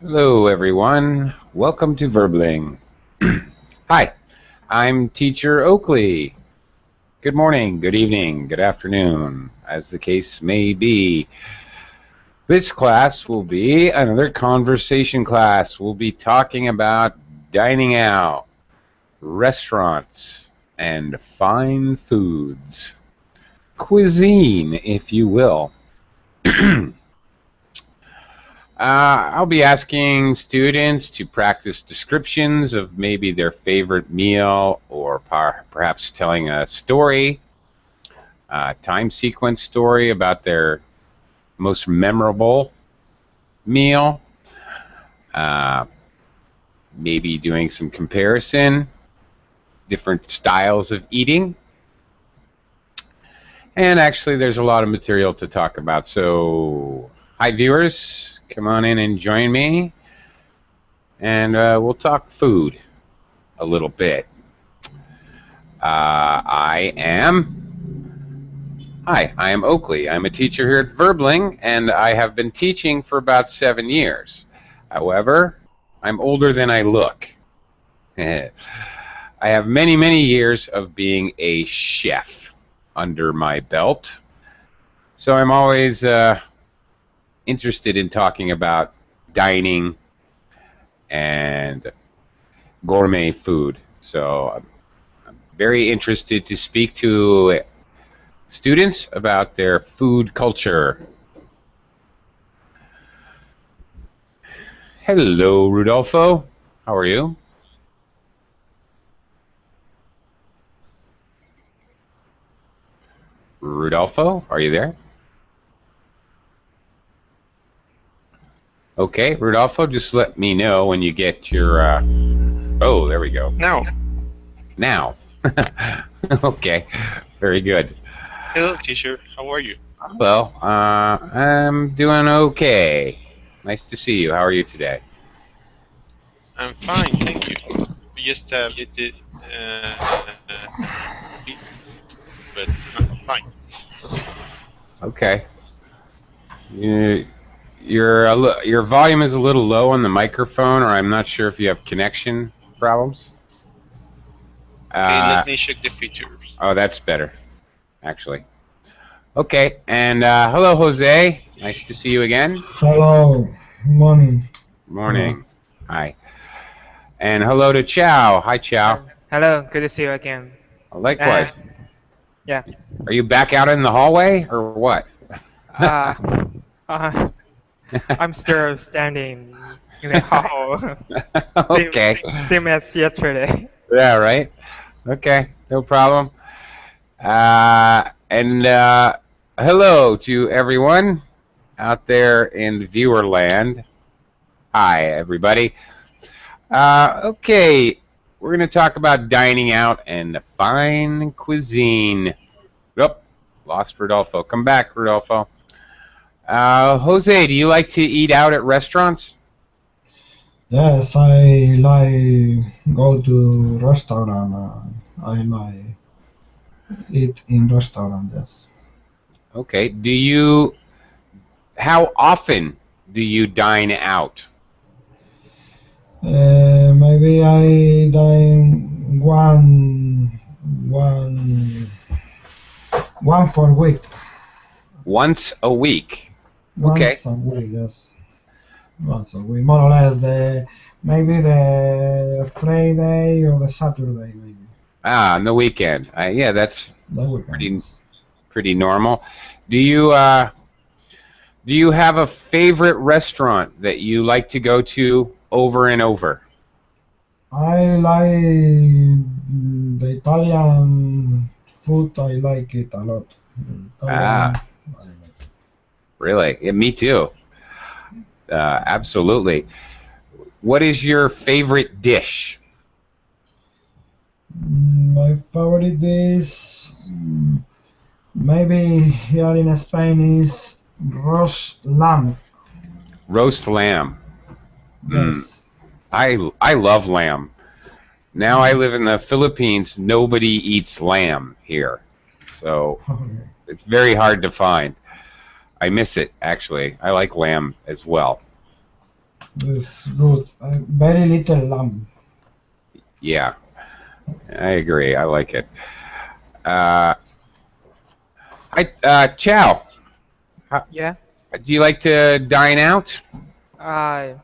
Hello, everyone. Welcome to Verbling. Hi, I'm Teacher Oakley. Good morning, good evening, good afternoon, as the case may be. This class will be another conversation class. We'll be talking about dining out, restaurants, and fine foods. Cuisine, if you will. I'll be asking students to practice descriptions of maybe their favorite meal or perhaps telling a story, time sequence story about their most memorable meal, maybe doing some comparison, different styles of eating. And actually, there's a lot of material to talk about. So, hi viewers. Come on in and join me, and we'll talk food a little bit. I am Oakley. I'm a teacher here at Verbling, and I have been teaching for about 7 years. However, I'm older than I look. I have many, many years of being a chef under my belt, so I'm always interested in talking about dining and gourmet food. So I'm very interested to speak to students about their food culture. Hello, Rodolfo. How are you? Rodolfo, are you there? Okay, Rodolfo, just let me know when you get your, oh, there we go. Now. Okay, very good. Hello, teacher. How are you? Well, I'm doing okay. Nice to see you. How are you today? I'm fine, thank you. We just but I'm fine. Okay. Your volume is a little low on the microphone, or I'm not sure if you have connection problems. Okay, let me check the features. Oh, that's better, actually. Okay, and hello, Jose. Nice to see you again. Hello. Morning. Morning. Hi. And hello to Chow. Hi, Chow. Hello, good to see you again. Likewise. Yeah. Are you back out in the hallway, or what? I'm still standing in the hall. Okay. Same as yesterday. Yeah, right. Okay, no problem. And hello to everyone out there in viewer land. Hi, everybody. Okay, we're going to talk about dining out and fine cuisine. Oh, lost Rodolfo. Come back, Rodolfo. Jose, do you like to eat out at restaurants? Yes, I like go to restaurant. I like eat in restaurant. Yes. Okay. How often do you dine out? Maybe I dine one for a week. Once a week. Once a week, yes. Once a week, more or less. Maybe the Friday or the Saturday, maybe. On the weekend. Yeah, that's The weekend. pretty normal. Do you have a favorite restaurant that you like to go to over and over? I like the Italian food. I like it a lot. Really? Yeah, me too. Absolutely. What is your favorite dish? My favorite dish, maybe here in Spain, is roast lamb. Roast lamb. Yes. I love lamb. Now I live in the Philippines. Nobody eats lamb here, so Okay. it's very hard to find. I miss it, actually. I like lamb as well. It's good. Very little lamb. Yeah, I agree. I like it. Uh, Chow, Yeah. do you like to dine out? Uh,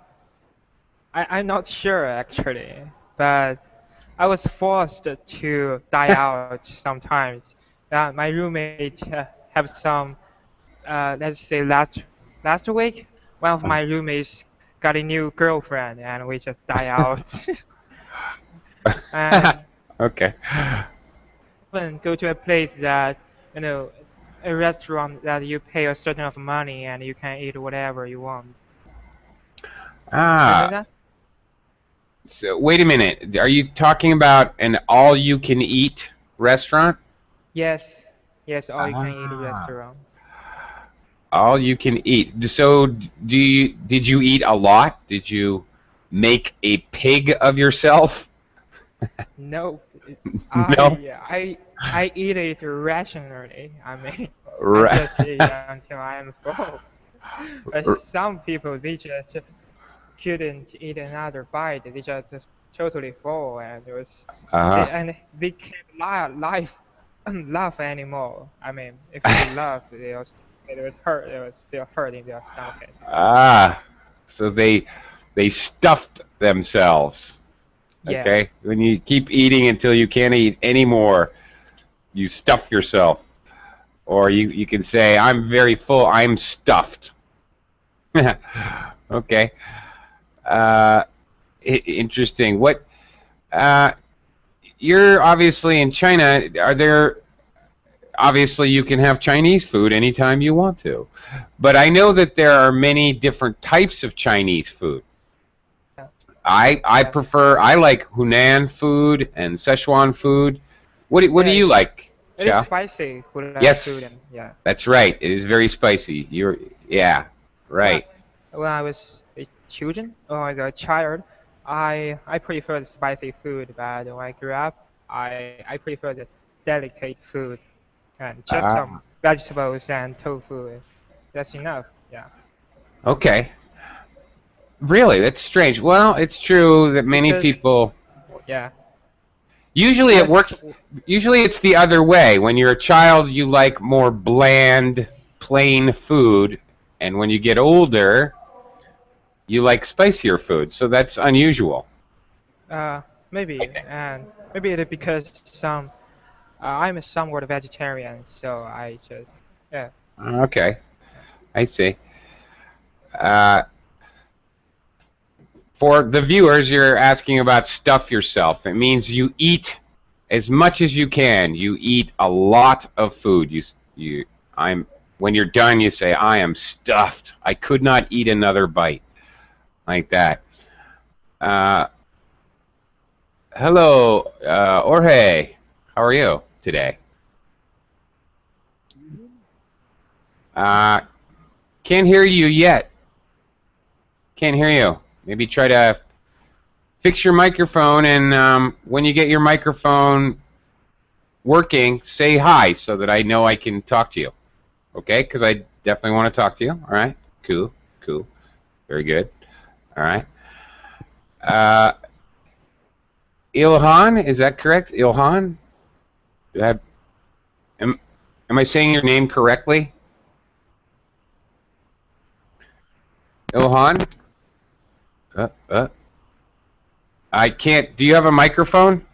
I'm not sure actually, but I was forced to die out sometimes. My roommate have some, let's say last week, one of my roommates got a new girlfriend, and we just die out. And Okay. even go to a place that you know, a restaurant that you pay a certain amount of money and you can eat whatever you want. Something like Ah, that. so wait a minute. Are you talking about an all-you-can-eat restaurant? Yes, yes, all you can eat Ah, restaurant. all you can eat. So, did you eat a lot? Did you make a pig of yourself? No, No. I eat it rationally. I mean, I Right. just eat until I am full. But some people they just couldn't eat another bite. They just totally full and Uh-huh. they can't laugh laugh anymore. I mean, if they laugh, it would hurt. It would feel hurt in their stomach. Ah, so they stuffed themselves. Yeah, Okay, when you keep eating until you can't eat anymore, you stuff yourself, or you can say, "I'm very full. I'm stuffed." Okay. Uh, Interesting. What? Uh, you're obviously in China. Are there? Obviously, you can have Chinese food anytime you want to, but I know that there are many different types of Chinese food. yeah, I yeah. prefer. I like Hunan food and Szechuan food. What do Yeah, you like, it is Chow? spicy Korean Yes, food, and yeah. that's right. It is very spicy. Yeah, When right. when I was a children or as a child, I prefer the spicy food, but when I grew up, I prefer the delicate food and just some Ah, vegetables and tofu. That's enough. Yeah, okay. Really, that's strange. Well, it's true that many because people. yeah, Usually it because works. Usually it's the other way. When you're a child, you like more bland, plain food, and when you get older, you like spicier food. So that's unusual. uh maybe and maybe it because I'm a somewhat vegetarian, so I just yeah. Okay, I see. Uh, for the viewers, you're asking about stuff yourself. It means you eat as much as you can. You eat a lot of food. You. I'm. When you're done, you say, "I am stuffed. I could not eat another bite," like that. Uh, Hello, Jorge. How are you today? Uh, can't hear you yet. Can't hear you. Maybe try to fix your microphone, and when you get your microphone working, say hi so that I know I can talk to you. Okay? Because I definitely want to talk to you. All right? Cool. Cool. Very good. All right. Uh, Ilhan, is that correct? Ilhan? Am, am I saying your name correctly? Ilhan? Uh, uh. I can't. Do you have a microphone?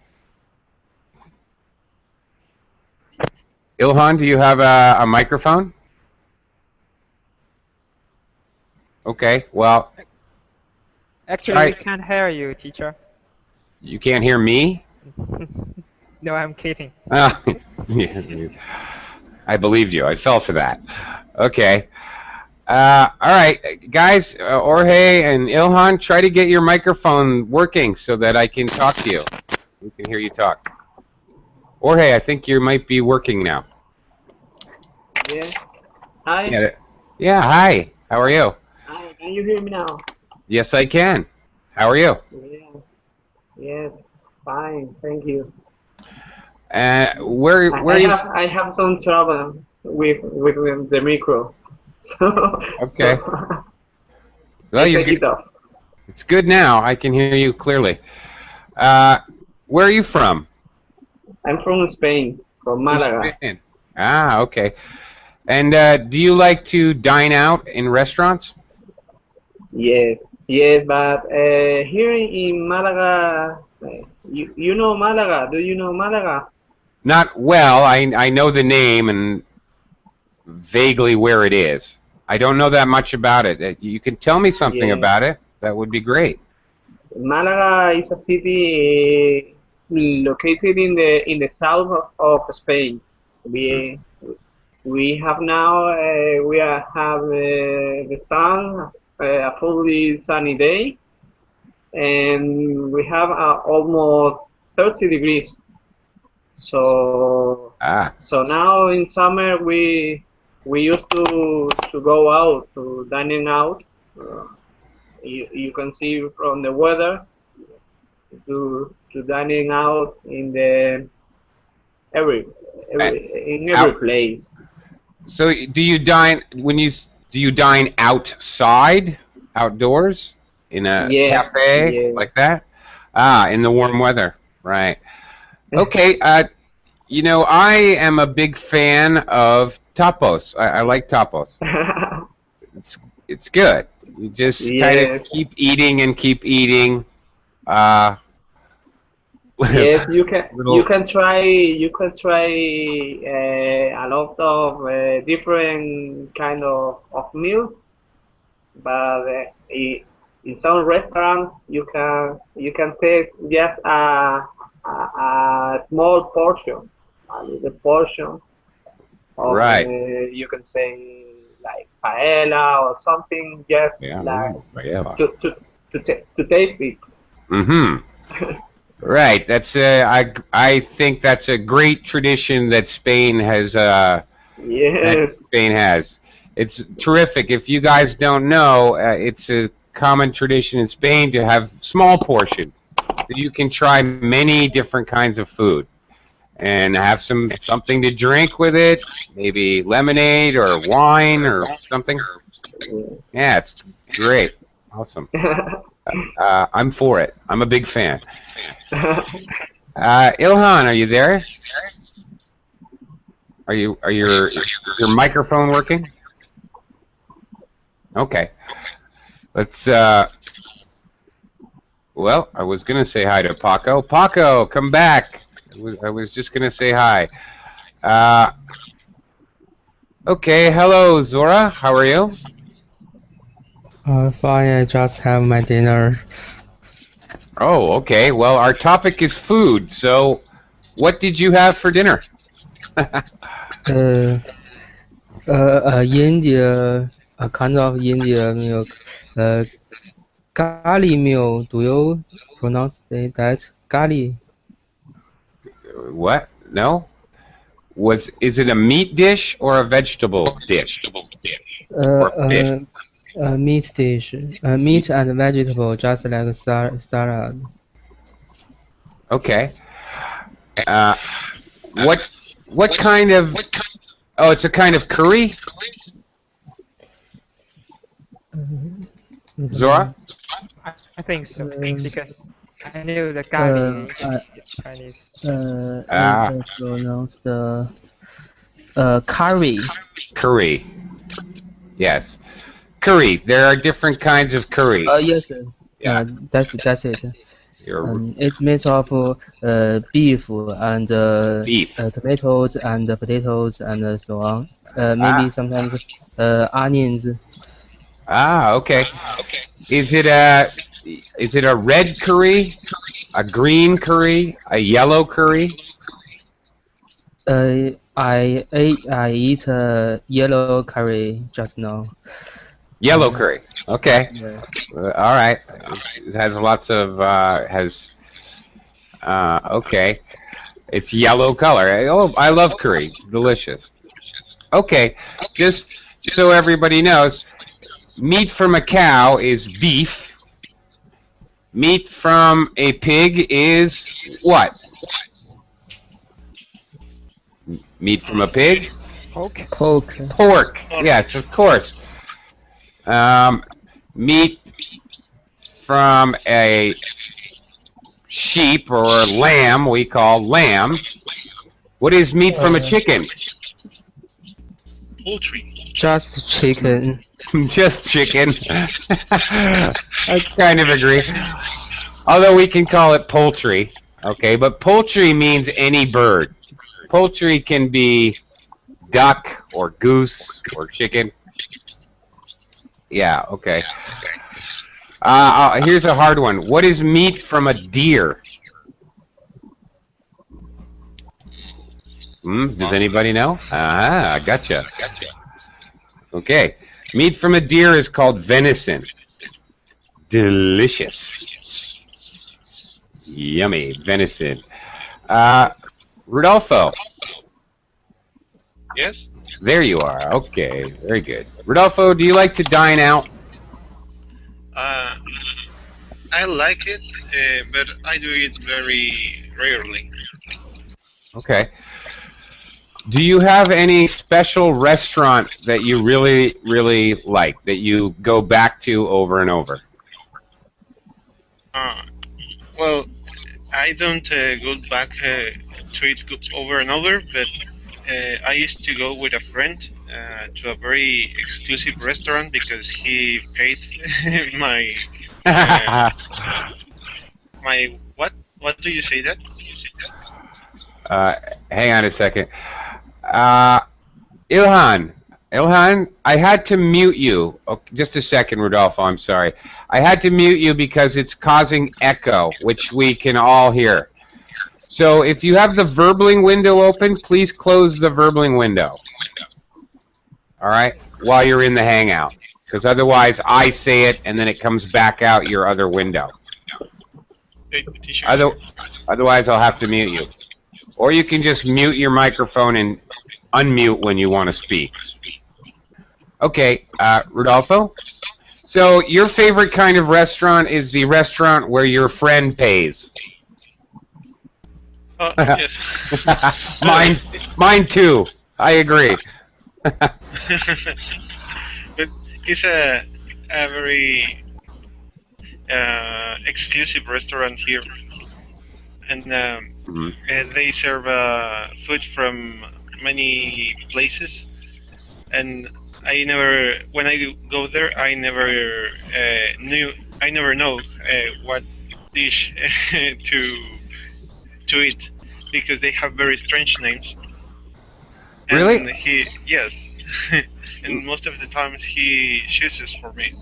Ilhan, do you have a microphone? Okay. Well, Actually, we try. can't hear you, teacher. You can't hear me? No, I'm kidding. Ah, I believed you. I fell for that. Okay. All right, guys, Jorge and Ilhan, try to get your microphone working so that I can talk to you. We can hear you talk. Jorge, I think you might be working now. Yes. Hi. Yeah. Yeah. Hi. How are you? Hi. Can you hear me now? Yes, I can. How are you? Yeah. Yes. fine, thank you. Where you? I have some trouble with the micro, so Okay. so Well, I take it off. it's good now. I can hear you clearly. Where are you from? I'm from Spain, from Malaga. Spain. Ah, okay. And do you like to dine out in restaurants? Yes, yes, but here in Malaga, you know Malaga? Do you know Malaga? Not well. I know the name and vaguely where it is. I don't know that much about it. You can tell me something Yeah. about it. That would be great. Malaga is a city located in the south of Spain. We have now have the sun, a fully sunny day, and we have almost 30 degrees. So Ah, so now in summer we used to go out to dining out. You can see from the weather to dining out in the every in every out. place. So do you dine do you dine outside, outdoors, in a Yes, cafe yes. like that? Ah, in the warm weather, right? Okay. You know, I am a big fan of tacos. I like tacos. It's good. You just kind of Yes, keep eating and keep eating. Uh, yes. little, You can try a lot of different kind of meals, but in some restaurants you can taste just a small portion, a little portion of right. you can say like paella or something, just Yeah. like Yeah. to taste it. Mm-hmm. Right. That's I think that's a great tradition that Spain has. That Yes. Spain has. It's terrific. If you guys don't know, it's a common tradition in Spain to have small portions. So you can try many different kinds of food and have something to drink with it, maybe lemonade or wine or something. Yeah, it's great. Awesome. I'm for it. I'm a big fan. Ilhan, are you there? Are your microphone working? Okay. Let's well, I was gonna say hi to Paco. Paco, come back. I was just gonna say hi. Okay, hello Zora, how are you? Fine, I just have my dinner. Oh, okay. Well, our topic is food. So, what did you have for dinner? India, a kind of India milk. Gali milk. Do you pronounce that gali? What? No? Is it a meat dish or a vegetable dish? Or fish? Meat dish. Meat and vegetable, just like salad. Okay. What kind of? Oh, it's a kind of curry. Zora? I think so because I knew the gali is Chinese. It's pronounced curry. Curry. Yes. Curry. There are different kinds of curry. Yes. Yeah. That's it. You're It's made of beef and beef. tomatoes and potatoes and so on. Maybe sometimes onions. Ah, okay. Is it a red curry, a green curry, a yellow curry? I eat yellow curry just now. Yellow curry. Okay. Yeah. All right. It has lots of okay. It's yellow color. Oh, I love curry. Delicious. Okay. Just so everybody knows, meat from a cow is beef, Meat from a pig is what? Meat from a pig? Pork. Pork. Pork. Yes, of course. Meat from a sheep or lamb, we call lamb. What is meat from a chicken? Poultry. Just chicken. Just chicken. I kind of agree. Although we can call it poultry. Okay, but poultry means any bird. Poultry can be duck or goose or chicken. Yeah, okay. Here's a hard one. What is meat from a deer? Does anybody know? Ah, gotcha. Okay. Meat from a deer is called venison. Delicious. Yummy. Venison. Rodolfo. Yes? There you are. Okay. Very good. Rodolfo, do you like to dine out? I like it, but I do it very rarely. Okay. Do you have any special restaurant that you really, really like, that you go back to over and over? Well, I don't go back to it over and over, but I used to go with a friend to a very exclusive restaurant because he paid my my what? What do you say that? Hang on a second. Ilhan, I had to mute you. Oh, just a second, Rodolfo, I'm sorry. I had to mute you because it's causing echo, which we can all hear. So if you have the Verbling window open, please close the Verbling window. All right? While you're in the Hangout. Because otherwise I say it and then it comes back out your other window. Otherwise I'll have to mute you. Or you can just mute your microphone and unmute when you want to speak. Okay, Rodolfo? So your favorite kind of restaurant is the restaurant where your friend pays. Yes. Mine too. I agree. But it's a very exclusive restaurant here, and they serve food from many places. And I never, when I go there, I never know what dish to eat because they have very strange names. Really? And yes. And most of the times he chooses for me.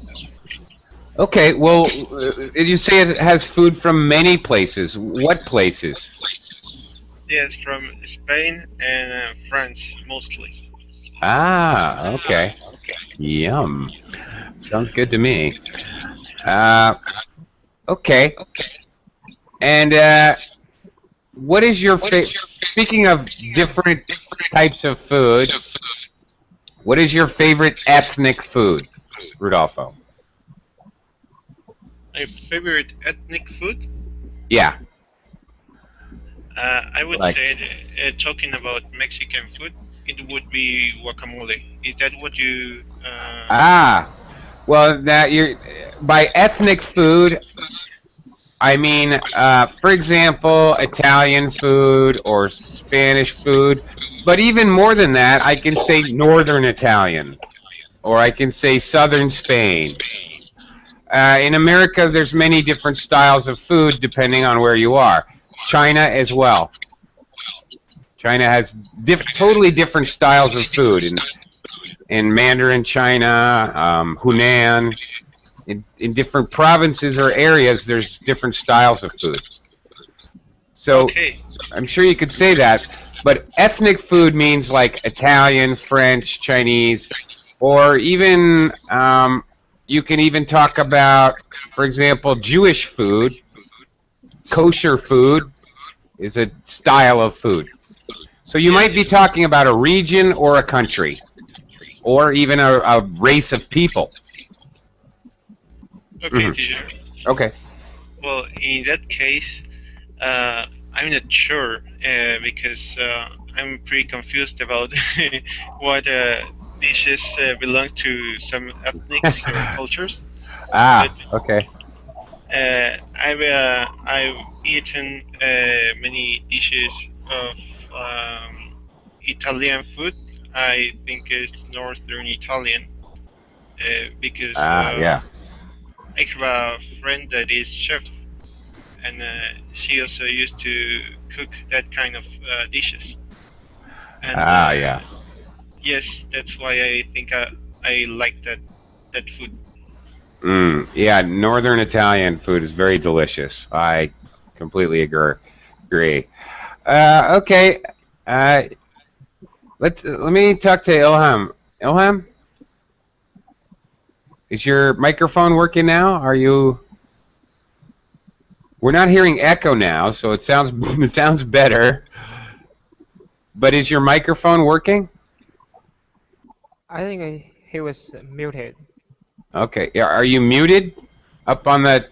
Okay, well, you say it has food from many places. What places? Yes, from Spain and France mostly. Ah, okay. Yum. Sounds good to me. Okay. And what is your speaking of different types of food, what is your favorite ethnic food, Rodolfo? My favorite ethnic food? Yeah. I would say, talking about Mexican food, it would be guacamole. Is that what you? Well, that you're by ethnic food. I mean, for example, Italian food or Spanish food. But even more than that, I can say Northern Italian, or I can say Southern Spain. In America, there's many different styles of food depending on where you are. China as well. China has totally different styles of food. In Mandarin China, Hunan, in different provinces or areas, there's different styles of food. So okay. I'm sure you could say that, but ethnic food means like Italian, French, Chinese, or even you can even talk about, for example, Jewish food. Kosher food is a style of food. So you might be talking about a region or a country, or even a race of people. Okay, teacher. Okay. Well, in that case, I'm not sure because I'm pretty confused about what dishes belong to some ethnics or cultures. But Okay. I've eaten many dishes of Italian food. I think it's Northern Italian because Yeah. I have a friend that is chef, and she also used to cook that kind of dishes. And Yeah. yes, that's why I think I like that food. Yeah, Northern Italian food is very delicious. I completely agree. Okay. Uh, let me talk to Ilham. Ilham, is your microphone working now? Are you? We're not hearing echo now, so it sounds it sounds better. But is your microphone working? I think he was muted. Okay. Yeah, are you muted? Up on the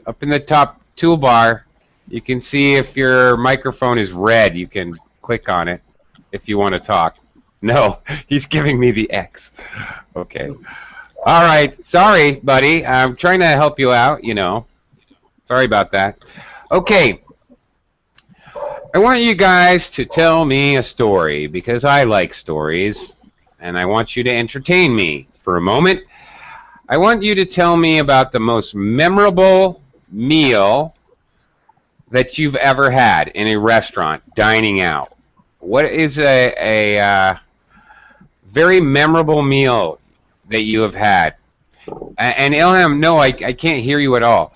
up in the top toolbar, you can see if your microphone is red. You can click on it if you want to talk. No, he's giving me the X. Okay. All right. Sorry, buddy. I'm trying to help you out, you know. Sorry about that. Okay. I want you guys to tell me a story because I like stories and I want you to entertain me for a moment. I want you to tell me about the most memorable meal that you've ever had in a restaurant, dining out. What is a very memorable meal that you have had? And Ilham, no, I can't hear you at all.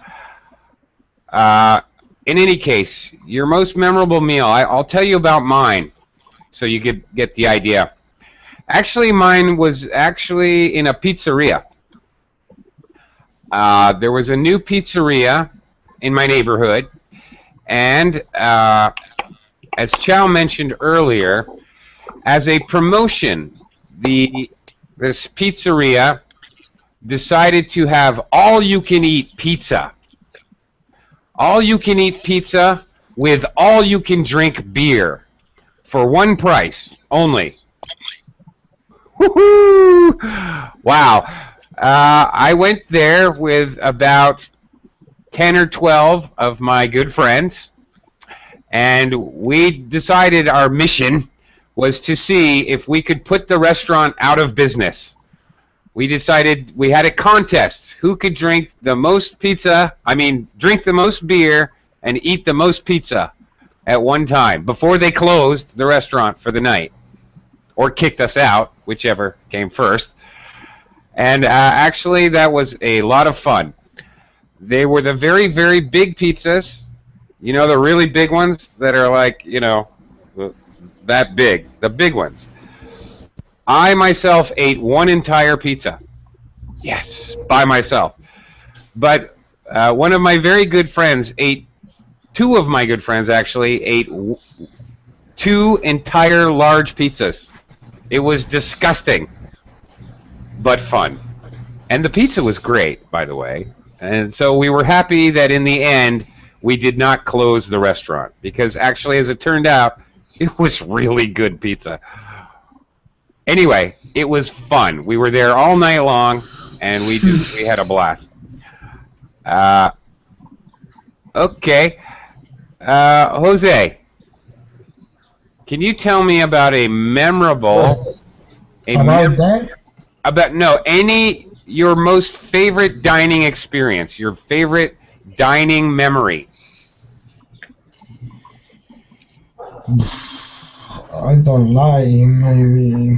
In any case, your most memorable meal, I'll tell you about mine so you get the idea. Actually, mine was actually in a pizzeria. There was a new pizzeria in my neighborhood, and as Chow mentioned earlier, as a promotion, this pizzeria decided to have all-you-can-eat pizza. All-you-can-eat pizza with all-you-can-drink beer for one price only. Woohoo! Wow. I went there with about 10 or 12 of my good friends, and we decided our mission was to see if we could put the restaurant out of business. We decided we had a contest. Who could drink the most pizza, drink the most beer and eat the most pizza at one time before they closed the restaurant for the night or kicked us out, whichever came first. And actually, that was a lot of fun. They were the very, very big pizzas. You know, the really big ones that are like, that big. The big ones. I myself ate one entire pizza. Yes, by myself. But one of my very good friends ate, two of my good friends actually ate two entire large pizzas. It was disgusting, but fun. And the pizza was great, by the way. And so we were happy that in the end, we did not close the restaurant. Because actually, as it turned out, it was really good pizza. Anyway, it was fun. We were there all night long, and we had a blast. Okay. Jose, can you tell me about a memorable... your most favorite dining experience, your favorite dining memory? I don't lie, maybe.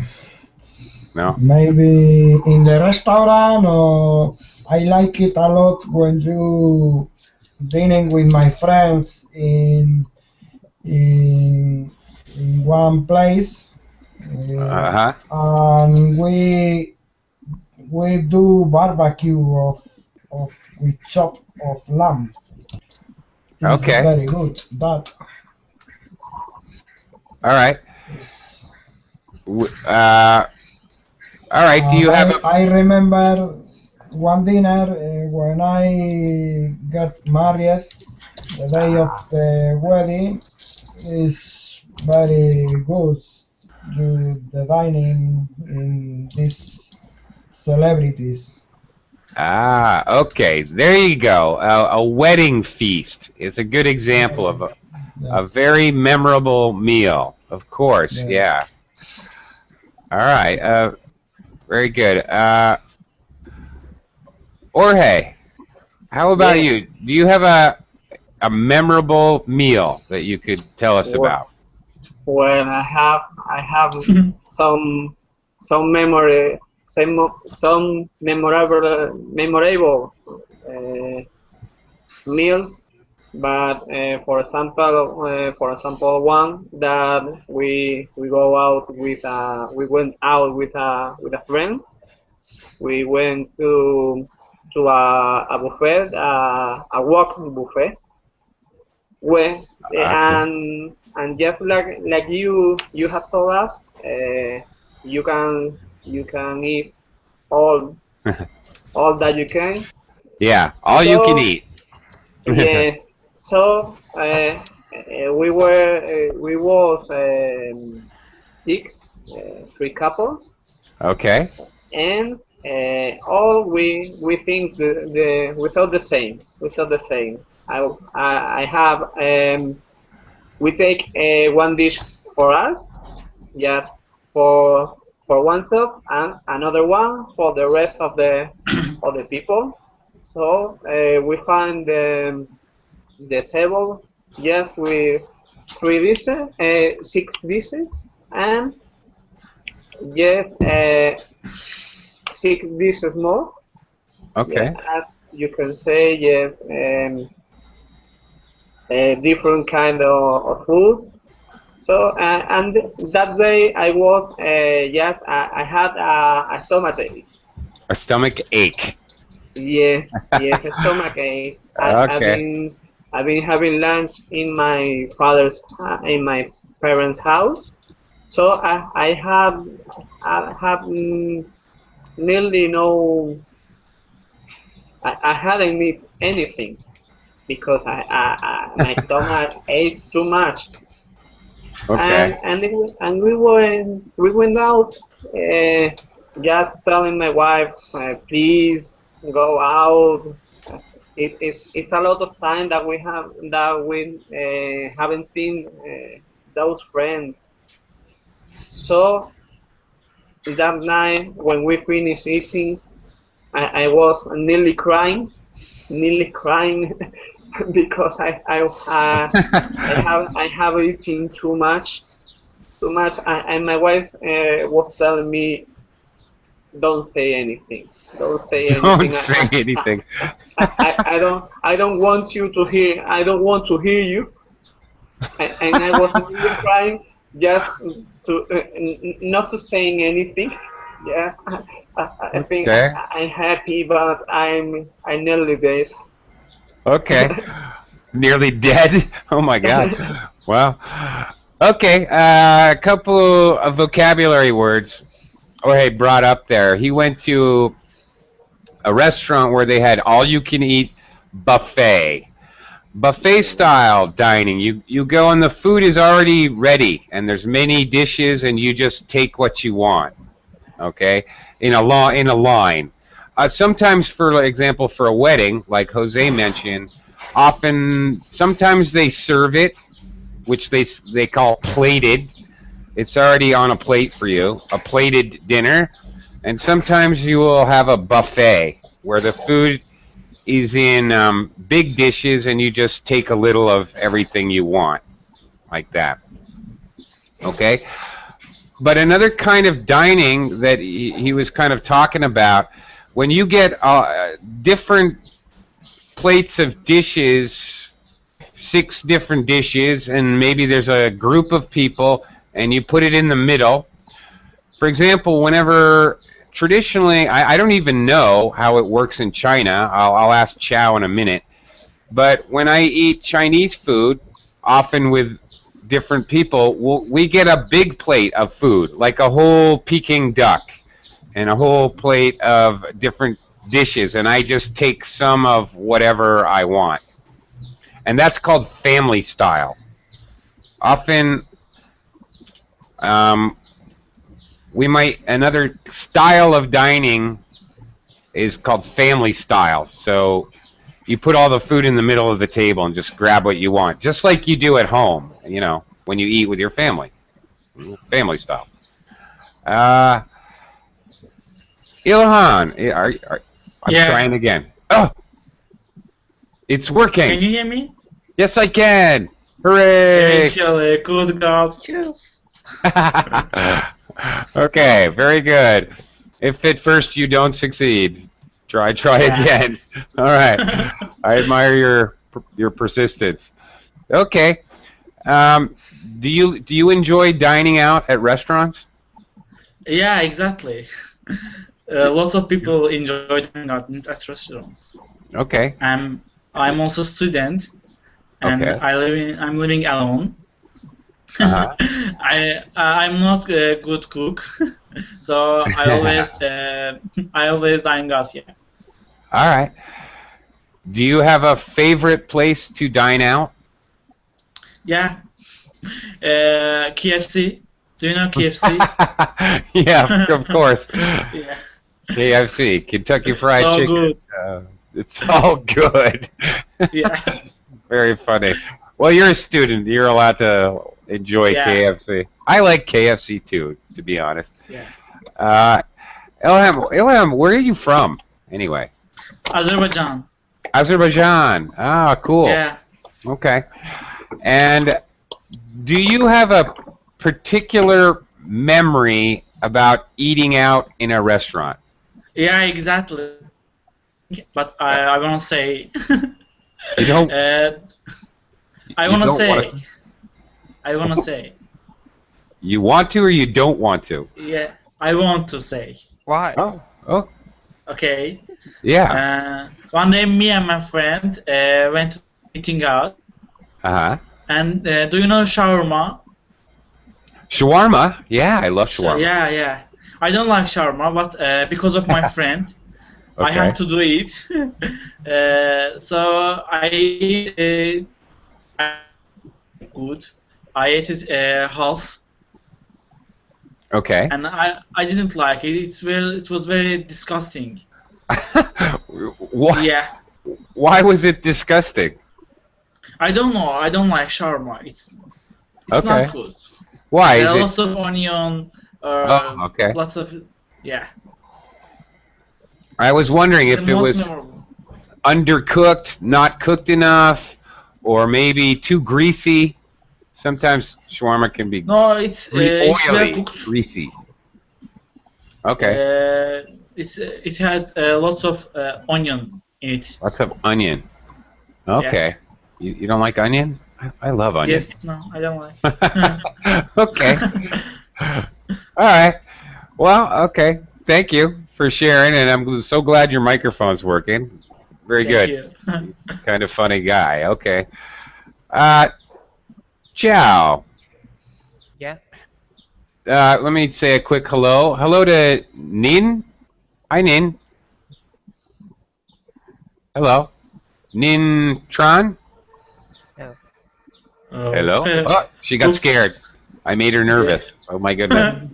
No? Maybe in the restaurant, or I like it a lot when you dining with my friends in one place, and we do barbecue with chop of lamb. It's very good. That. All right. All right. Do you have? I remember one dinner when I got married, the day of the wedding is very good. The dining in these celebrities. Ah, okay. There you go. A wedding feast is a good example of a Yes, very memorable meal. Of course, yeah. yes. All right. Very good. Jorge, how about Yes. you? Do you have a memorable meal that you could tell us Well, about? well, I have some memory, some memorable meals. But for example, one that we went out with a friend. We went to a buffet, a walk buffet, where Okay. and just like you have told us, you can eat all all that you can. Yeah, all you can So eat. yes, so we was six, three couples, Okay. and all we think we thought the same. We thought the same. I have we take one dish for us, just for oneself, and another one for the rest of the people. So we find the table just with three dishes, six dishes, and yes, six dishes more. Yes, Okay. as you can say, yes, a different kind of food. So and that day I was yes, I had a stomach ache. A stomach ache. Yes, yes, a stomach ache. Okay. I've been having lunch in my parents' house. So I have nearly no. I hadn't eaten anything because my stomach ate too much. Okay. We went out, uh, just telling my wife, please go out. It's a lot of time that we haven't seen those friends. So that night when we finished eating, I was nearly crying because I have eaten too much, and my wife was telling me, "Don't say anything, don't say Don't anything. say anything. I don't want you to hear. I don't want to hear you." And I was really crying just to not to saying anything. Yes, I think Okay. I'm happy, but I nearly dead. Okay. Nearly dead. Oh my God. Well. Okay. A couple of vocabulary words. Jorge brought up there. He went to a restaurant where they had all you can eat buffet. Buffet style dining. You go and the food is already ready and there's many dishes and you just take what you want. Okay, in a line. Sometimes, for example, for a wedding, like Jose mentioned, often sometimes they serve it, which they call plated. It's already on a plate for you, a plated dinner, and sometimes you will have a buffet where the food is in big dishes and you just take a little of everything you want, like that. Okay, but another kind of dining that he was kind of talking about, when you get different plates of dishes, six different dishes, and maybe there's a group of people, and you put it in the middle. For example, whenever traditionally, I don't even know how it works in China. I'll ask Chow in a minute. But when I eat Chinese food, often with different people, we get a big plate of food, like a whole Peking duck and a whole plate of different dishes, and I just take some of whatever I want, and that's called family style. Often, um, we might another style of dining is called family style. So you put all the food in the middle of the table and just grab what you want, just like you do at home. When you eat with your family, family style. Uh, Ilhan, I'm Yeah. trying again. Oh, it's working. Can you hear me? Yes, I can. Hooray! Eventually, good God. Yes. Okay, very good. If at first you don't succeed, try Yeah. again. All right. I admire your persistence. Okay. Um, do you enjoy dining out at restaurants? Yeah, exactly. Lots of people enjoy dining out at restaurants. Okay. I'm also a student, and Okay. I'm living alone. Uh-huh. I'm not a good cook, so I always dine out. Yeah. All right. Do you have a favorite place to dine out? Yeah. KFC. Do you know KFC? Yeah, of course. Yeah. KFC, Kentucky Fried So Chicken. good. It's all good. Yeah. Very funny. Well, you're a student. You're allowed to enjoy Yeah. KFC. I like KFC too, to be honest. Yeah. Ilham, where are you from, anyway? Azerbaijan. Azerbaijan. Ah, cool. Yeah. Okay. And do you have a particular memory about eating out in a restaurant? Yeah, exactly. But I want to say. You don't. I you want to don't say. wanna- I want to say. You want to or you don't want to? Yeah, I want to say. Why? Oh. Okay. Yeah. One day, me and my friend went to eating out, Uh-huh. and do you know shawarma? Shawarma? Yeah, I love shawarma. Yeah. I don't like shawarma, but because of my friend, I Okay. had to do it. So I good. I ate it half, Okay. and I didn't like it. It was very disgusting. Why? Yeah. Why was it disgusting? I don't know. I don't like shawarma. It's Okay. not good. Why? There are Is lots of onion. Oh, okay. Lots of yeah. I was wondering It's if the it most was memorable. undercooked, not cooked enough, or maybe too greasy. Sometimes shawarma can be No, it's well oily, cooked. greasy. Okay. It had lots of onion in it. Lots of onion. Okay. You don't like onion? I love onion. Yes, no, I don't like. Okay. All right. Well, okay. Thank you for sharing, and I'm so glad your microphone's working. Very Thank good. you. Kind of funny guy. Okay. Ciao. Yeah. Let me say a quick hello. Hello to Nin. Hi, Nin. Hello. Nin Tron. Hello. Oh, she got Oops. scared. I made her nervous. Yes. Oh my goodness.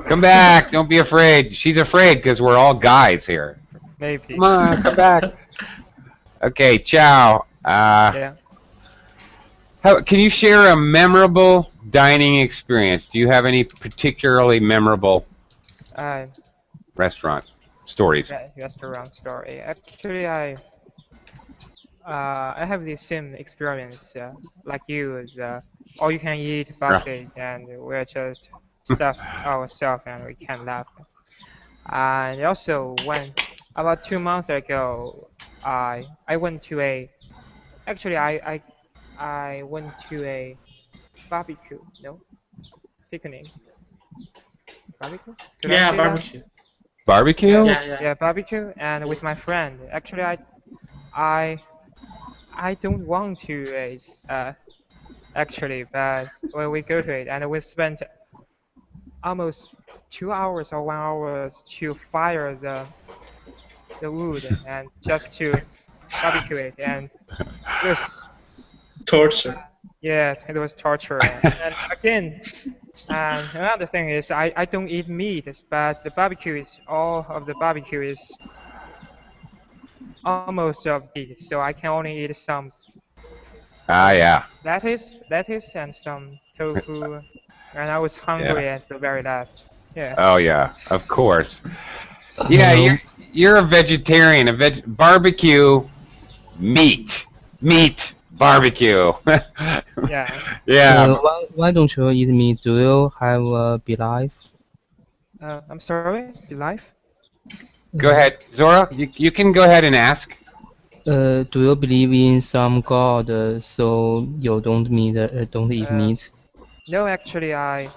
Come back. Don't be afraid. She's afraid because we're all guys here. Maybe. Come on, come back. Okay, ciao. Yeah. Can you share a memorable dining experience? Do you have any particularly memorable restaurant stories? Restaurant story. Actually, I have the same experience like you. All you can eat buffet, and we're just stuff ourselves, and we can laugh. And also, when about 2 months ago, I went to a actually I went to a barbecue. No, picnic. Barbecue? Did I Yeah, say that? barbecue. Barbecue? Yeah, barbecue, and with my friend. Actually, I don't want to actually, but when we go to it, and we spent almost 2 hours or 1 hour to fire the wood and just to barbecue it, and it was Torture. yeah, it was torture. And again, and another thing is I don't eat meat, but the barbecue is all of the barbecue is almost of meat, so I can only eat some Ah, yeah. lettuce and some tofu, and I was hungry at the very last. Yeah. Oh, yeah. Of course. Yeah, Hello. you're a vegetarian. Barbecue, meat, barbecue. Yeah. Yeah. Why don't you eat meat? Do you have a beehive? I'm sorry, the life? Go ahead, Zora. You can go ahead and ask. Do you believe in some god, so you don't eat meat? No, actually, I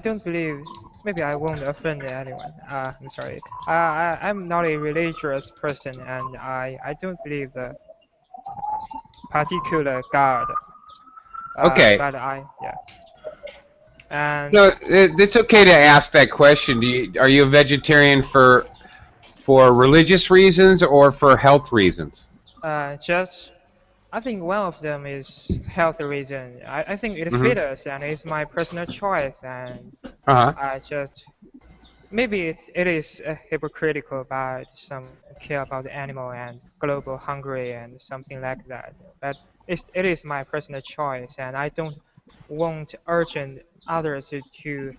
don't believe. Maybe I won't offend anyone. I'm sorry. I'm not a religious person, and I don't believe the particular god. Okay. But yeah. And No, it's okay to ask that question. Are you a vegetarian for religious reasons or for health reasons? just I think one of them is health reason. I think it Mhm. fits us, and it's my personal choice, and Uh-huh. I just maybe it is hypocritical about some care about the animal and global hungry and something like that. But it is my personal choice, and I don't want urgent others to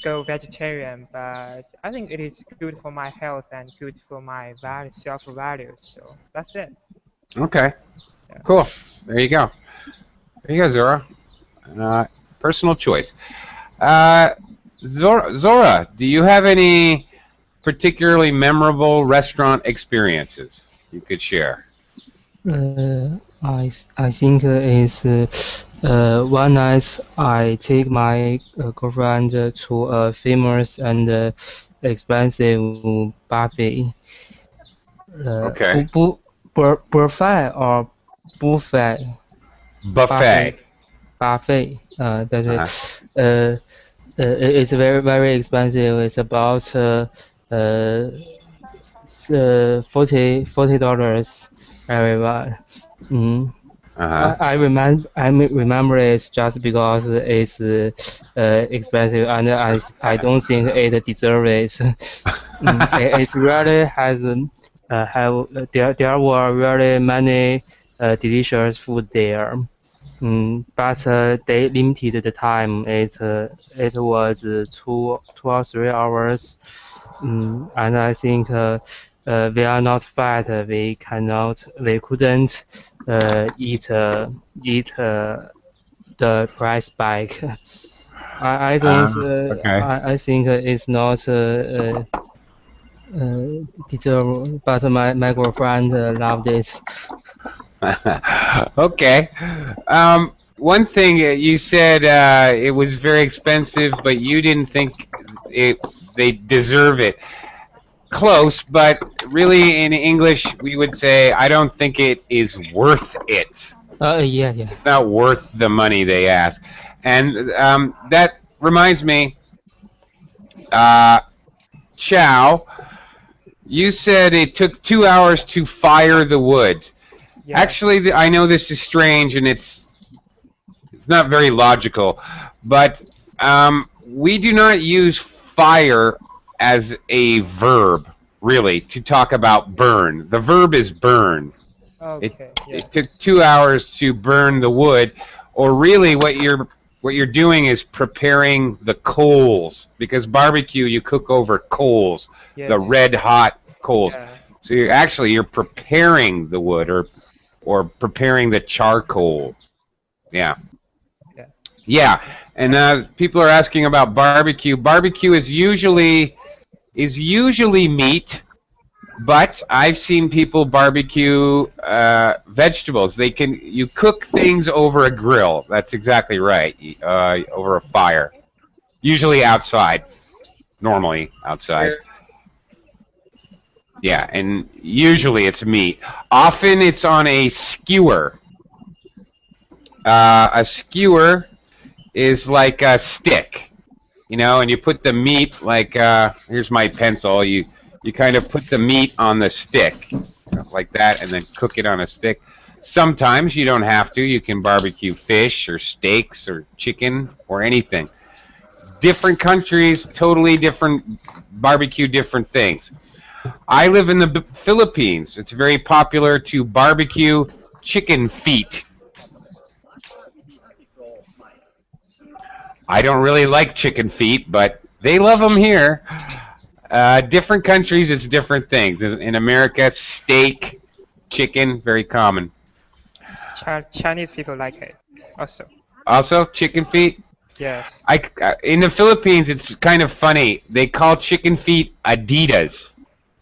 go vegetarian. But I think it is good for my health and good for my value, self-value. So that's it. Okay. Yeah. Cool. There you go. There you go, Zora. Personal choice. Zora, do you have any particularly memorable restaurant experiences you could share? I think it's one night I take my girlfriend to a famous and expensive buffet. Okay. Buffet or buffet? Buffet. Buffet. That Uh-huh. is, it's very very expensive. It's about $40 everyone. Uh-huh. I remember it just because it's expensive and I don't think it deserves it. It really has there were really many delicious food there. But they limited the time. It was 2 or 3 hours. And I think we are not fat. We couldn't eat the price back. I don't. Okay. I think it's not deserve. But my girlfriend loved it. Okay. One thing you said it was very expensive, but you didn't think they deserve it. Close, but really in English we would say I don't think it is worth it. Yeah. It's not worth the money they ask. And that reminds me, Chow, you said it took 2 hours to fire the wood. Yeah. Actually, I know this is strange and it's not very logical, but we do not use fire as a verb, really, to talk about burn. The verb is burn. Okay. It took 2 hours to burn the wood, or really what you're doing is preparing the coals, because barbecue you cook over coals, Yes. the red hot coals. Yeah. So you're preparing the wood or preparing the charcoal. Yeah. Yeah. Yeah. And people are asking about barbecue. Barbecue is usually meat, but I've seen people barbecue vegetables. You cook things over a grill. That's exactly right. Over a fire, usually outside. Normally outside. Yeah, and usually it's meat. Often it's on a skewer. A skewer is like a stick, and you put the meat like here's my pencil. You You kind of put the meat on the stick, like that, and then cook it on a stick. Sometimes you don't have to. You can barbecue fish or steaks or chicken or anything. Different countries, totally different, barbecue different things. I live in the Philippines. It's very popular to barbecue chicken feet. I don't really like chicken feet, but they love them here. Different countries, it's different things. In America, steak, chicken, very common. Chinese people like it also. Also, chicken feet. Yes. In the Philippines, it's kind of funny. They call chicken feet Adidas,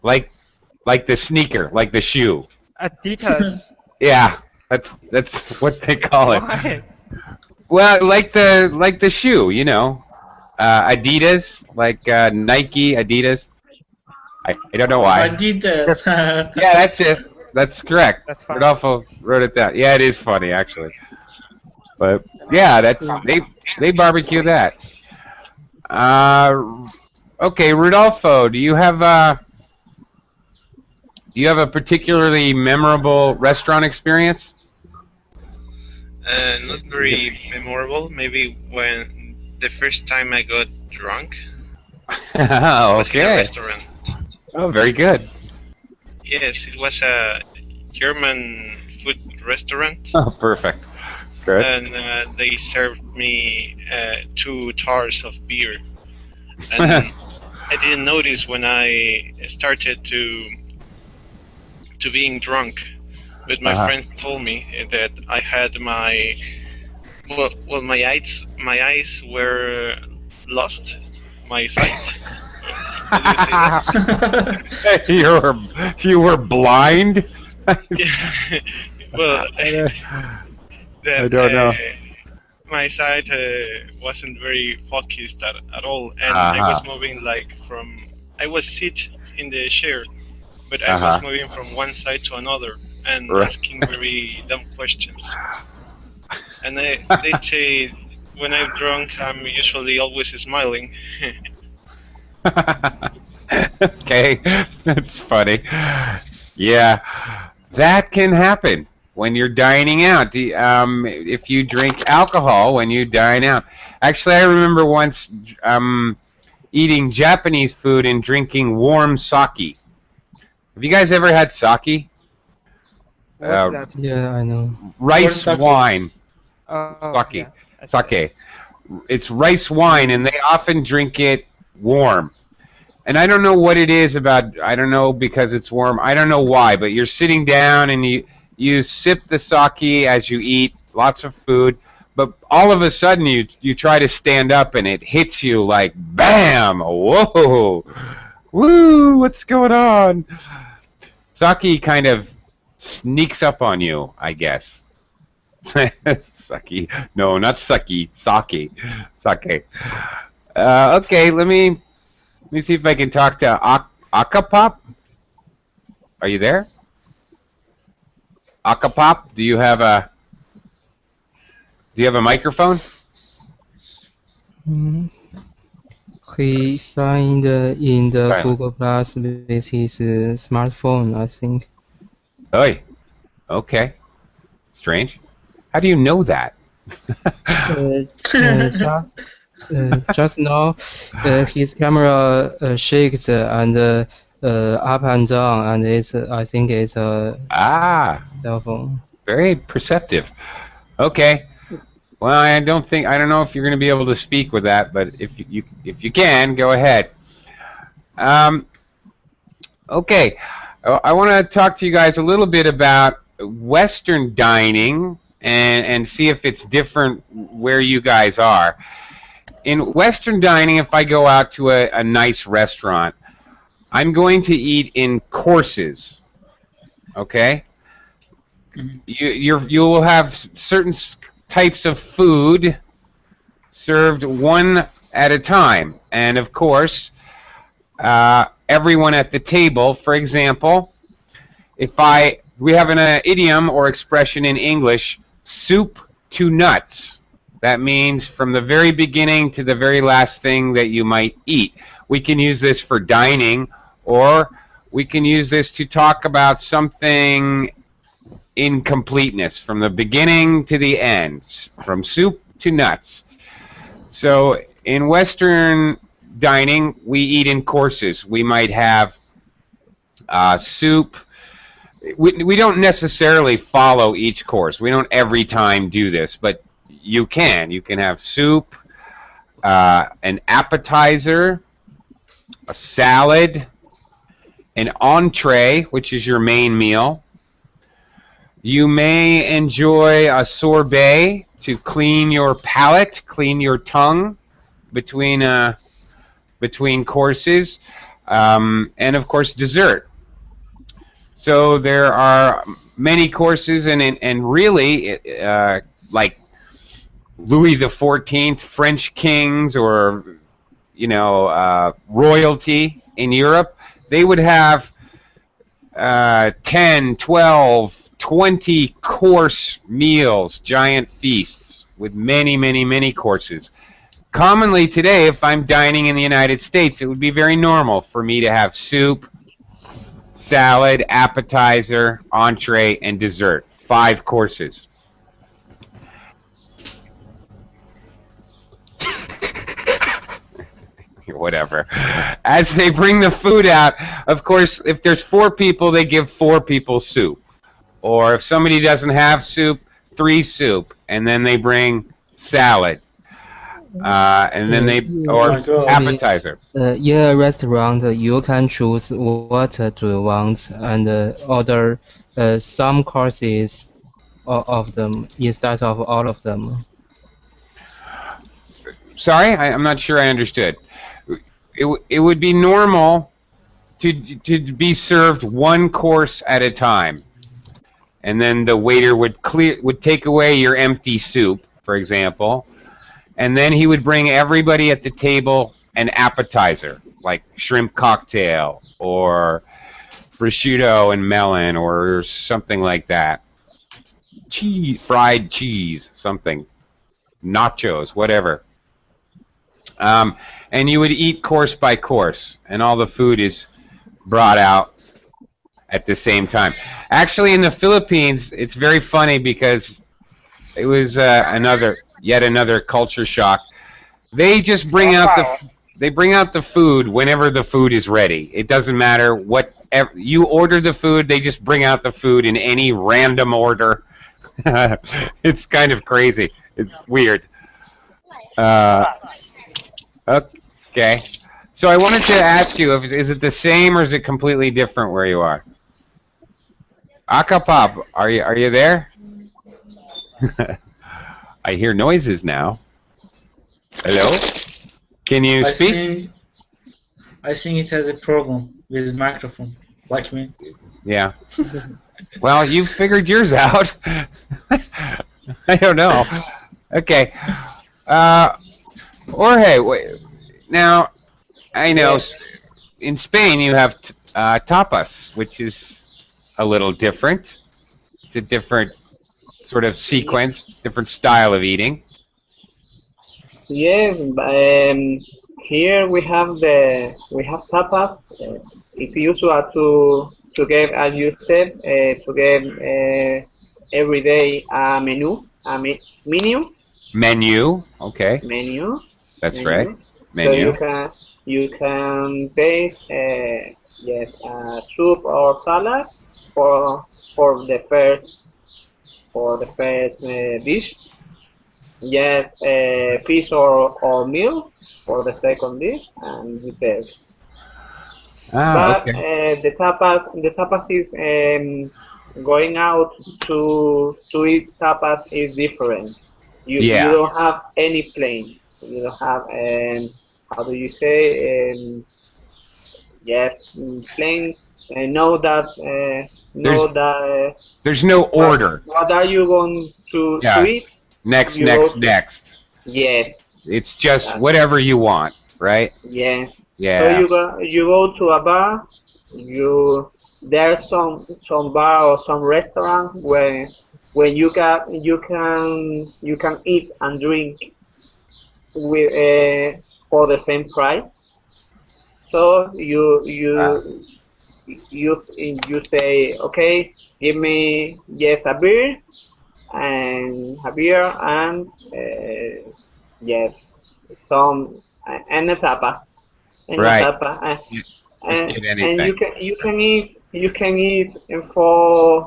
like the sneaker, like the shoe. Adidas. Yeah, that's what they call it. Why? Well, like the shoe, you know, Adidas, like Nike, Adidas. I don't know why. Adidas. Yeah, that's it. That's correct. That's fine. Rodolfo wrote it down. Yeah, it is funny actually. But yeah, they barbecue that. Okay, Rodolfo, do you have a particularly memorable restaurant experience? Not very memorable. Maybe when the first time I got drunk was in a Okay. restaurant. Oh, very good. Yes, it was a German food restaurant, Oh, perfect. Good. and they served me 2 jars of beer. And I didn't notice when I started to being drunk, but my friends told me that I had my eyes were lost. My sight. How do you say that? you were blind. Well, I don't know. My sight wasn't very focused at all, and I was moving I was sit in the chair, but I was moving from one side to another and asking very dumb questions. And they say when I'm drunk, I'm usually always smiling. Okay, that's funny. Yeah, that can happen when you're dining out. If you drink alcohol when you dine out. Actually, I remember once eating Japanese food and drinking warm sake. Have you guys ever had sake? What's that? Yeah, I know. Rice sake? wine. Oh, Sake. yeah, actually. Sake. It's rice wine, and they often drink it warm. And I don't know what it is about. I don't know because it's warm. I don't know why, but you're sitting down and you sip the sake as you eat lots of food, but all of a sudden you try to stand up and it hits you like bam! Whoa! Woo! What's going on? Sake kind of sneaks up on you, I guess. Sake. No, not sake. Sake. Sake. Okay, let me see if I can talk to Akapop. Are you there? Akapop, do you have a microphone? He signed in the Right. Google Plus with his smartphone, I think. Oi. Okay. Strange. How do you know that? Just now, his camera shakes and up and down, and I think it's a cell phone. Very perceptive. Okay. Well, I don't know if you're going to be able to speak with that, but if you can, go ahead. Okay. I want to talk to you guys a little bit about Western dining and see if it's different where you guys are. In Western dining, if I go out to a nice restaurant, I'm going to eat in courses. Okay? You will have certain types of food served one at a time. And of course, everyone at the table, for example, we have an idiom or expression in English, soup to nuts. That means from the very beginning to the very last thing that you might eat. We can use this for dining Or we can use this to talk about something in completeness, from the beginning to the end, from soup to nuts. So in Western dining, we eat in courses. We might have soup. We don't necessarily follow each course. We don't every time do this, but you can. You can have soup, an appetizer, a salad, an entree, which is your main meal. You may enjoy a sorbet to clean your palate, clean your tongue between courses, and of course dessert. So there are many courses, and really, like Louis the XIV, French kings, or royalty in Europe, they would have 10, 12, 20 course meals, giant feasts with many, many, many courses. Commonly today, if I'm dining in the United States, it would be very normal for me to have soup, salad, appetizer, entree, and dessert. 5 courses. Whatever. As they bring the food out, of course, if there's 4 people, they give 4 people soup. Or if somebody doesn't have soup, 3 soup, and then they bring salad, and then or appetizer. In a restaurant, you can choose what you want and order some courses of them instead of all of them. Sorry, I'm not sure I understood. It would be normal to be served 1 course at a time, and then the waiter would take away your empty soup, for example, and then he would bring everybody at the table an appetizer, like shrimp cocktail or prosciutto and melon or something like that. Fried cheese, something, nachos, whatever. And you would eat course by course, and all the food is brought out at the same time. Actually, in the Philippines, it's very funny because it was yet another culture shock. They just bring out the food whenever the food is ready. It doesn't matter what you order the food. They just bring out the food in any random order. It's kind of crazy. It's weird. Okay. So I wanted to ask you, is it the same or is it completely different where you are? Akapab, are you there? I hear noises now. Hello? Can you speak? I think it has a problem with his microphone, like me. Yeah. Well, you figured yours out. I don't know. Okay. Jorge, wait. Now, I know in Spain you have tapas, which is a little different. It's a different sort of sequence, different style of eating. Yes, here we have tapas. It's usual to get, as you said, to get every day a menu, Menu, okay. Menu. That's right. Menu. So you can taste soup or salad for the first dish. Yes, fish or meal for the second dish and dessert. But okay. the tapas is going out to eat tapas is different. You don't have any plain. You don't have how do you say plain. There's no order. What are you going to eat? Next. Yes. It's just whatever you want, right? Yes. Yeah. So you go to a bar. There's some bar or some restaurant where you can eat and drink with for the same price. So you say, okay, give me yes a beer and yes some and a tapa Right. Just and get anything. you can eat in four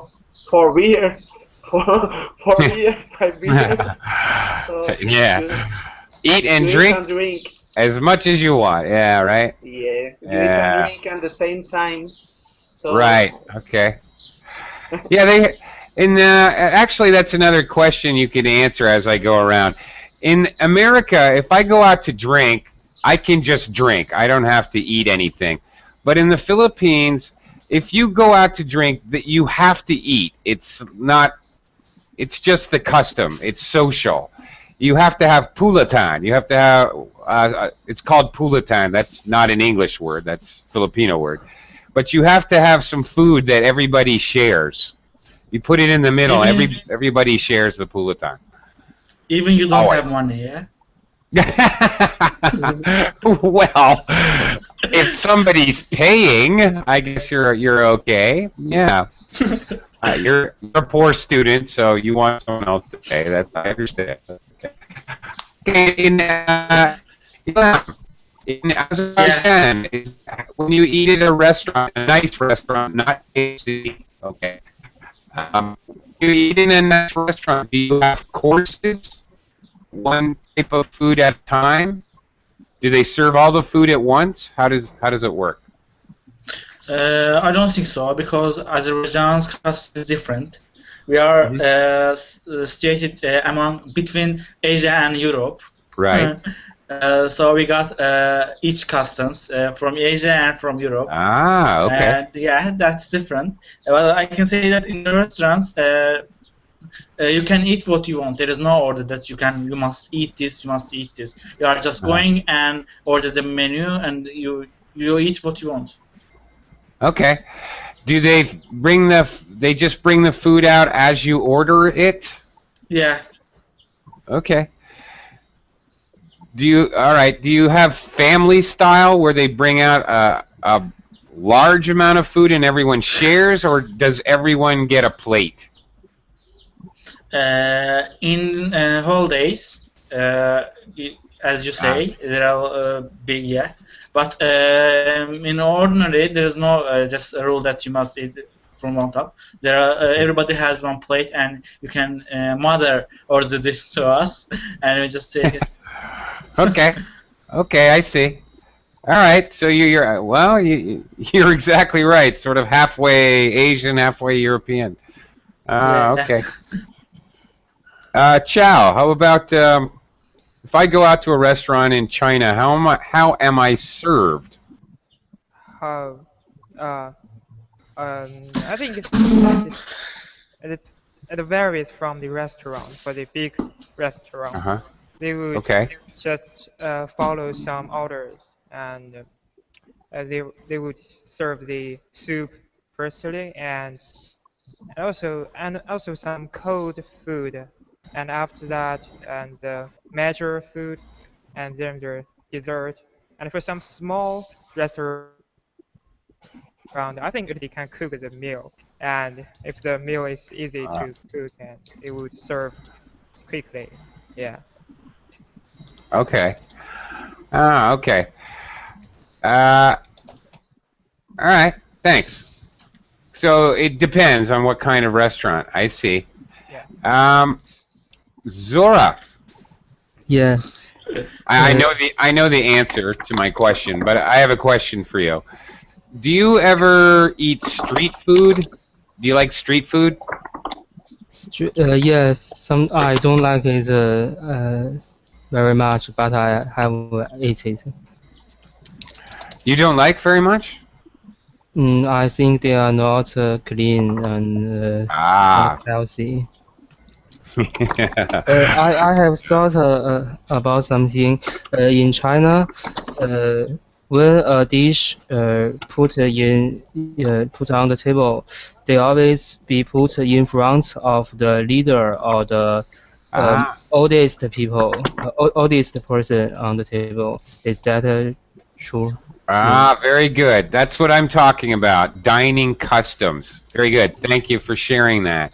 beers four beers 5 beers. So Yeah. Eat and you eat drink and drink. as much as you want. Yeah, right? Yes, you eat and Yeah. drink at the same time. So Right. Okay. Yeah, they in actually that's another question you could answer as I go around. In America, if I go out to drink, I can just drink. I don't have to eat anything. But in the Philippines, if you go out to drink, that you have to eat. It's not. It's just the custom. It's social. You have to have pulatan. You have to have. It's called pulatan. That's not an English word. That's Filipino word. But you have to have some food that everybody shares. You put it in the middle. Everybody shares the pulatan. Even you don't Always. have money, yeah? Well, if somebody's paying, I guess you're okay. Yeah, you're a poor student, so you want someone else to pay. That's I understand. Okay. In Azerbaijan, when you eat at a restaurant, a nice restaurant, not tasty, okay. You eat in a nice restaurant. Do you have courses? One type of food at a time? Do they serve all the food at once? How does it work? I don't think so, because Azerbaijan's cost is different. We are situated between Asia and Europe. Right. So we got each customs from Asia and from Europe. Ah, okay. And yeah, that's different. Well, I can say that in the restaurants, you can eat what you want. There is no order that you must eat this, you must eat this. You are just going and order the menu, and you eat what you want. Okay. Do they just bring the food out as you order it? Yeah. Okay. Do you have family style where they bring out a large amount of food and everyone shares, or does everyone get a plate? In holidays, as you say, there are big, yeah. But in ordinary, there is no just a rule that you must eat from one top. There are everybody has one plate, and you can mother order this to us, and we just take it. Okay. Okay, I see. All right, so you're exactly right. Sort of halfway Asian, halfway European. Okay. Chow, how about if I go out to a restaurant in China, how am I served? I think it varies from the restaurant. For the big restaurant, they would just follow some orders, and they would serve the soup firstly, and also some cold food, and after that, and the major food, and then the dessert. And for some small restaurant, I think they can cook the meal, and if the meal is easy to cook, and it would serve quickly. Yeah. Okay. Okay. All right. Thanks. So it depends on what kind of restaurant. I see. Yeah. Zora. Yeah. I know the answer to my question, but I have a question for you. Do you ever eat street food? Do you like street food? Yes. I don't like it very much, but I have eaten it. You don't like very much? I think they are not clean and not healthy. I have thought about something. In China, when a dish put on the table, they always be put in front of the leader or the oldest person on the table. Is that true? Ah, very good. That's what I'm talking about. Dining customs. Very good. Thank you for sharing that.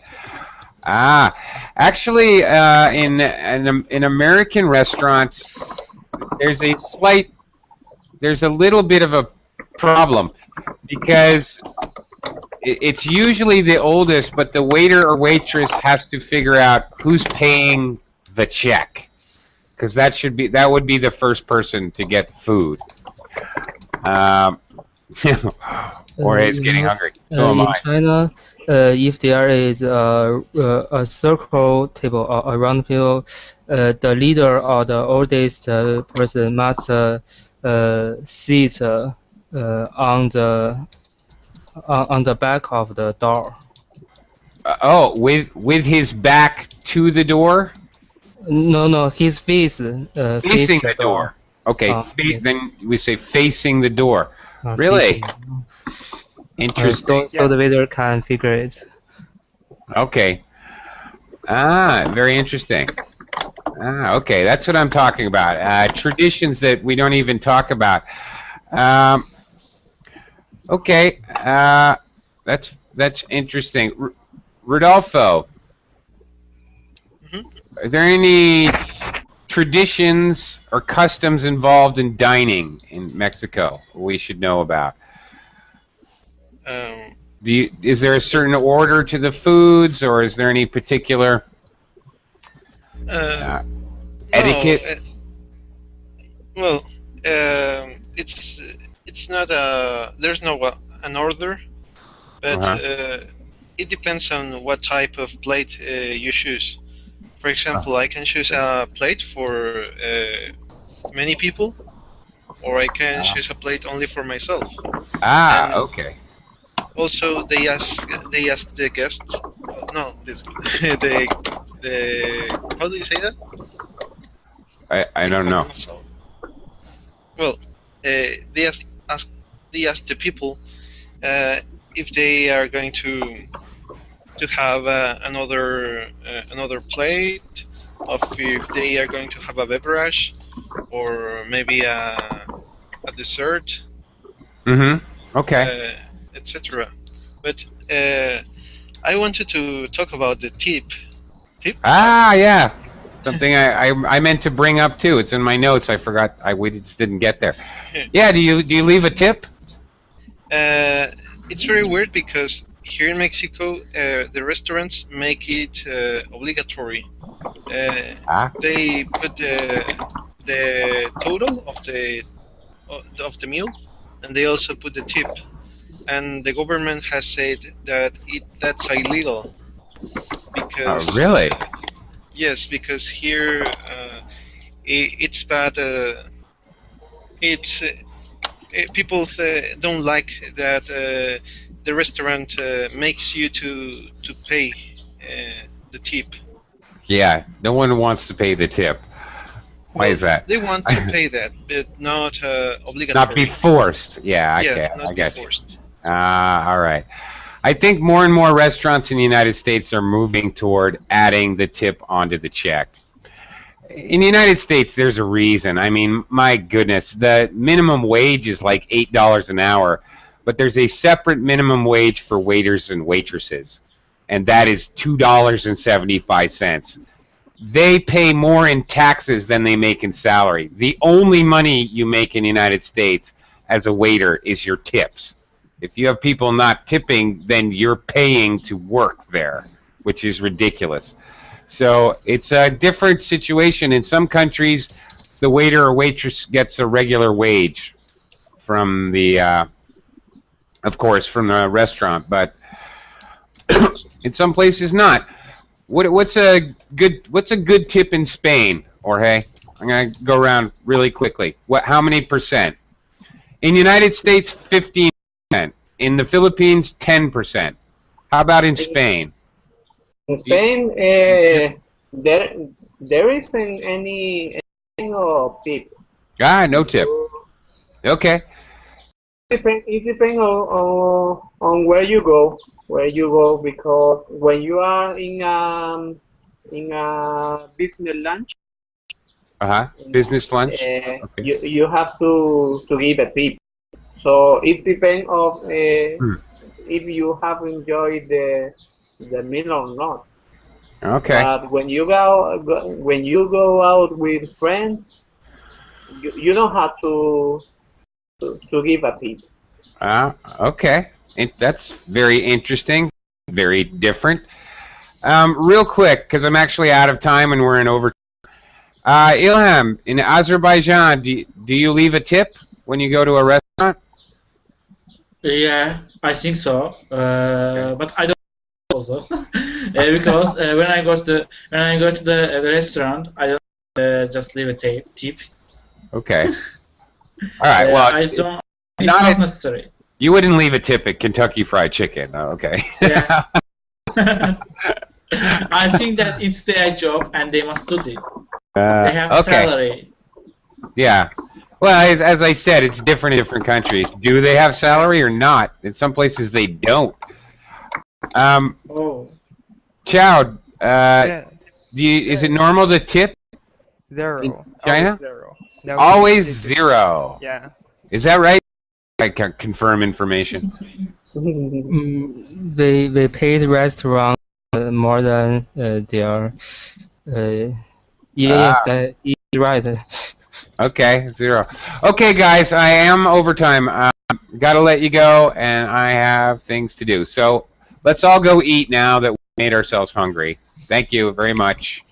Ah, actually, in American restaurants, there's a little bit of a problem because it's usually the oldest, but the waiter or waitress has to figure out who's paying the check because that would be the first person to get food. Um, or it's getting hungry. So am in I. China, if there is a circle table or a round table, the leader or the oldest person must sit on the back of the door. Oh, with his back to the door, No, his face face facing the the door. door. Okay, Yes. then we say facing the door. Really Facing. interesting. So the waiter can figure it. Okay. Ah, very interesting. Ah, okay, that's what I'm talking about. Traditions that we don't even talk about. Um, okay, that's interesting. Rodolfo, are there any traditions or customs involved in dining in Mexico we should know about? Is there a certain order to the foods, or is there any particular etiquette? Well, it's not there's no an order, but it depends on what type of plate you choose. For example, I can choose a plate for many people, or I can choose a plate only for myself. Ah, And okay. also, they ask the guests. No, this the how do you say that? I don't know. Well, they ask the people if they are going to have another plate, of if they are going to have a beverage, or maybe a dessert. Okay. Etc. But I wanted to talk about the tip. Tip? Ah, yeah. Something I meant to bring up too. It's in my notes. I forgot. We just didn't get there. Yeah. Do you leave a tip? It's very weird because here in Mexico, the restaurants make it obligatory. They put the total of the meal, and they also put the tip. And the government has said that that's illegal because really? Yes, because here it's bad. It's people don't like that the restaurant makes you to pay the tip. Yeah, no one wants to pay the tip. Why is that? They want to pay that, but not obligatory. Not be forced. Yeah, okay, not I get be forced. you. Ah, all right. I think more and more restaurants in the United States are moving toward adding the tip onto the check. In the United States, there's a reason. I mean, my goodness, the minimum wage is like $8 an hour, but there's a separate minimum wage for waiters and waitresses, and that is $2.75. They pay more in taxes than they make in salary. The only money you make in the United States as a waiter is your tips. If you have people not tipping, then you're paying to work there, which is ridiculous. So it's a different situation. In some countries, the waiter or waitress gets a regular wage from the, of course, from the restaurant, but in some places not. What's a good tip in Spain, Jorge? I'm gonna go around really quickly. How many percent? In the United States, 15%. In the Philippines, 10%. How about in Spain? In Spain, there isn't any tip. Ah, no tip. Okay. It depends on where you go. Because when you are in a business lunch. Business lunch. Okay. You have to give a tip. So it depends of Hmm. if you have enjoyed the meal or not. Okay. But when you go out with friends, you don't have to give a tip. Okay. That's very interesting. Very different. Real quick, because I'm actually out of time and we're in over. Ilham, in Azerbaijan, do you leave a tip when you go to a restaurant? Yeah, I think so. But I don't also because when I go to the restaurant, I don't just leave a tip. Okay. All right. Well, I don't. It's not not necessary. you wouldn't leave a tip at Kentucky Fried Chicken. Oh, okay. Yeah. I think that it's their job and they must do it. They have Okay. salary. Yeah. Well, as I said, it's different in different countries. Do they have salary or not? In some places, they don't. Oh. Chow, Yeah, is it normal to tip? zero. China? Always zero. No, Always zero. Yeah. Is that right? I can confirm information. They paid restaurant more than their. Yes, that right. Okay, zero. Okay, guys, I am overtime. Got to let you go, and I have things to do. So let's all go eat now that we made ourselves hungry. Thank you very much.